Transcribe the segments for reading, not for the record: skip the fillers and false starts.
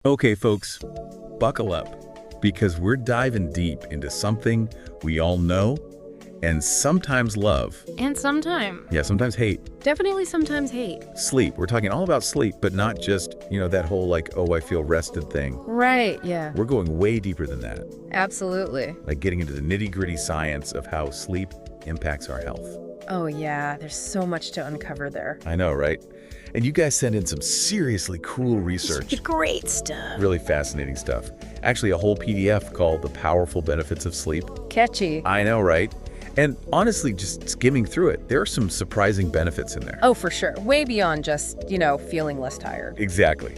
Okay, folks, buckle up, because we're diving deep into something we all know and sometimes love. And sometimes. Yeah, sometimes hate. Definitely sometimes hate. Sleep. We're talking all about sleep, but not just, that whole oh, I feel rested thing. Right, yeah. We're going way deeper than that. Absolutely. Like getting into the nitty-gritty science of how sleep impacts our health. Oh, yeah. There's so much to uncover there. I know, right? And you guys send in some seriously cool research. Great stuff. Really fascinating stuff. Actually, a whole PDF called The Powerful Benefits of Sleep. Catchy. I know, right? And honestly, just skimming through it, there are some surprising benefits in there. Oh, for sure. Way beyond just, feeling less tired. Exactly.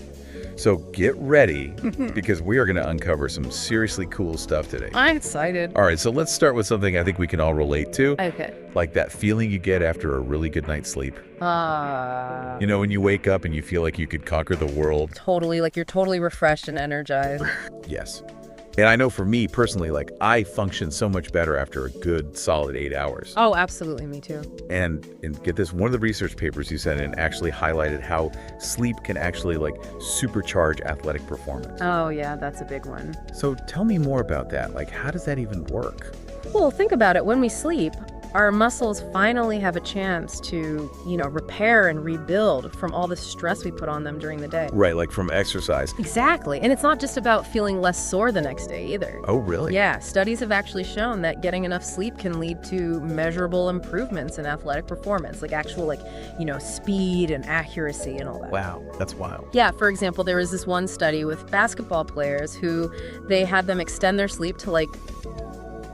So get ready, because we are going to uncover some seriously cool stuff today. I'm excited. All right, so let's start with something I think we can all relate to. Okay. Like that feeling you get after a really good night's sleep. When you wake up and you feel like you could conquer the world. Totally, like you're totally refreshed and energized. Yes. And I know for me personally, I function so much better after a good solid 8 hours. Oh, absolutely, me too. And get this, one of the research papers you sent in actually highlighted how sleep can actually supercharge athletic performance. Oh, yeah, that's a big one. So tell me more about that. How does that even work? Well, think about it. When we sleep, our muscles finally have a chance to, repair and rebuild from all the stress we put on them during the day. Right, like from exercise. Exactly. And it's not just about feeling less sore the next day either. Oh, really? Yeah, studies have actually shown that getting enough sleep can lead to measurable improvements in athletic performance, like actual, speed and accuracy and all that. Wow, that's wild. Yeah, for example, there was this one study with basketball players who they had them extend their sleep to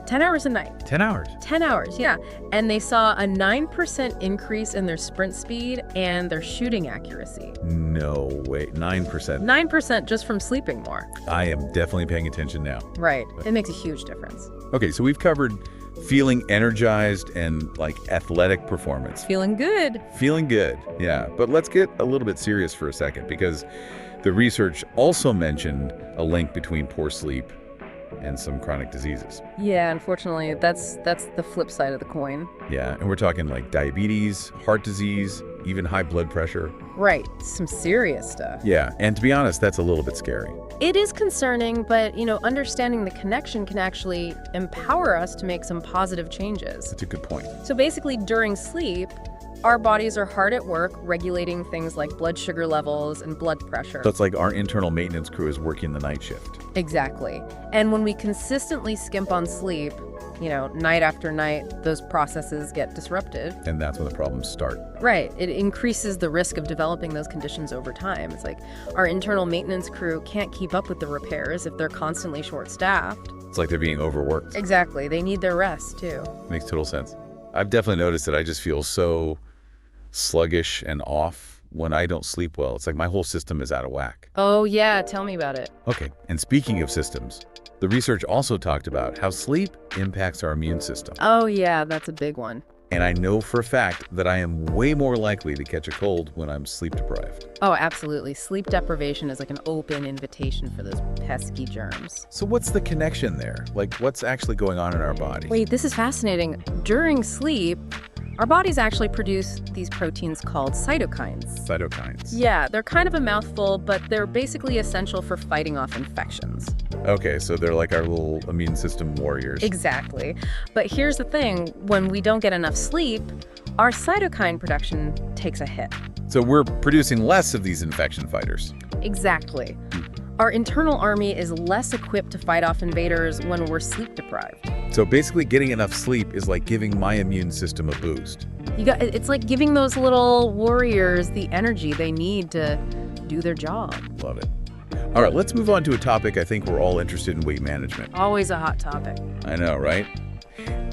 10 hours a night. 10 hours? 10 hours, yeah. And they saw a 9% increase in their sprint speed and their shooting accuracy. No way. 9%. 9% just from sleeping more. I am definitely paying attention now. Right. It makes a huge difference. Okay, so we've covered feeling energized and athletic performance. Feeling good. Feeling good, yeah. But let's get a little bit serious for a second, because the research also mentioned a link between poor sleep and some chronic diseases. Yeah, unfortunately, that's the flip side of the coin. Yeah, and we're talking diabetes, heart disease, even high blood pressure. Right, some serious stuff. Yeah, and to be honest, that's a little bit scary. It is concerning, but, understanding the connection can actually empower us to make some positive changes. That's a good point. So basically, during sleep, our bodies are hard at work regulating things like blood sugar levels and blood pressure. So it's like our internal maintenance crew is working the night shift. Exactly. And when we consistently skimp on sleep, night after night, those processes get disrupted. And that's when the problems start. Right. It increases the risk of developing those conditions over time. It's like our internal maintenance crew can't keep up with the repairs if they're constantly short-staffed. It's like they're being overworked. Exactly. They need their rest, too. Makes total sense. I've definitely noticed that I just feel so sluggish and off when I don't sleep well. It's like my whole system is out of whack. Oh, yeah. Tell me about it. Okay, and speaking of systems, the research also talked about how sleep impacts our immune system. Oh, yeah. That's a big one. And I know for a fact that I am way more likely to catch a cold when I'm sleep deprived. Oh, absolutely. Sleep deprivation is like an open invitation for those pesky germs. So what's the connection there? What's actually going on in our body? Wait, this is fascinating. During sleep, our bodies actually produce these proteins called cytokines. Cytokines. Yeah, they're kind of a mouthful, but they're basically essential for fighting off infections. Okay, so they're like our little immune system warriors. Exactly. But here's the thing. When we don't get enough sleep, our cytokine production takes a hit. So we're producing less of these infection fighters. Exactly. Our internal army is less equipped to fight off invaders when we're sleep deprived. So basically getting enough sleep is like giving my immune system a boost. It's like giving those little warriors the energy they need to do their job. Love it. All right, let's move on to a topic I think we're all interested in: weight management. Always a hot topic. I know, right?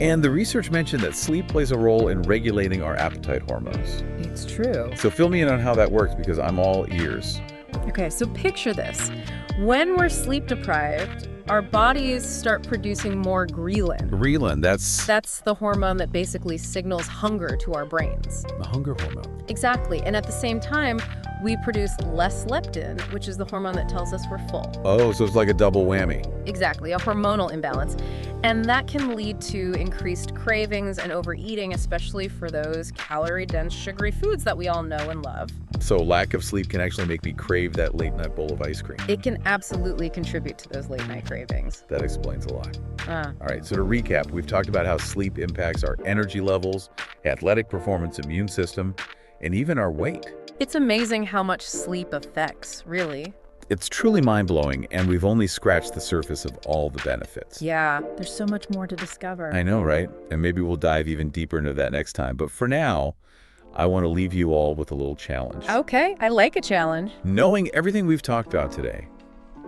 And the research mentioned that sleep plays a role in regulating our appetite hormones. It's true. So fill me in on how that works, because I'm all ears. Okay, so picture this. When we're sleep deprived, our bodies start producing more ghrelin. Ghrelin, That's the hormone that basically signals hunger to our brains. the hunger hormone. Exactly. And at the same time, we produce less leptin, which is the hormone that tells us we're full. Oh, so it's like a double whammy. Exactly, a hormonal imbalance. And that can lead to increased cravings and overeating, especially for those calorie-dense, sugary foods that we all know and love. So lack of sleep can actually make me crave that late-night bowl of ice cream. It can absolutely contribute to those late-night cravings. That explains a lot. Ah. All right, so to recap, we've talked about how sleep impacts our energy levels, athletic performance, immune system, and even our weight. It's amazing how much sleep affects, really. It's truly mind-blowing, and we've only scratched the surface of all the benefits. Yeah, there's so much more to discover. I know, right? And maybe we'll dive even deeper into that next time. But for now, I want to leave you all with a little challenge. Okay, I like a challenge. Knowing everything we've talked about today,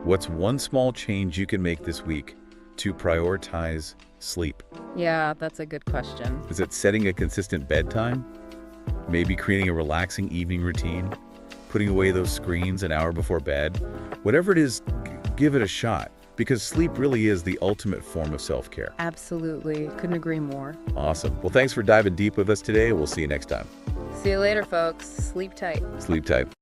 what's one small change you can make this week to prioritize sleep? Yeah, that's a good question. Is it setting a consistent bedtime? Maybe creating a relaxing evening routine? Putting away those screens an hour before bed? Whatever it is, give it a shot, because sleep really is the ultimate form of self-care. Absolutely. Couldn't agree more. Awesome. Well, thanks for diving deep with us today. We'll see you next time. See you later, folks. Sleep tight. Sleep tight.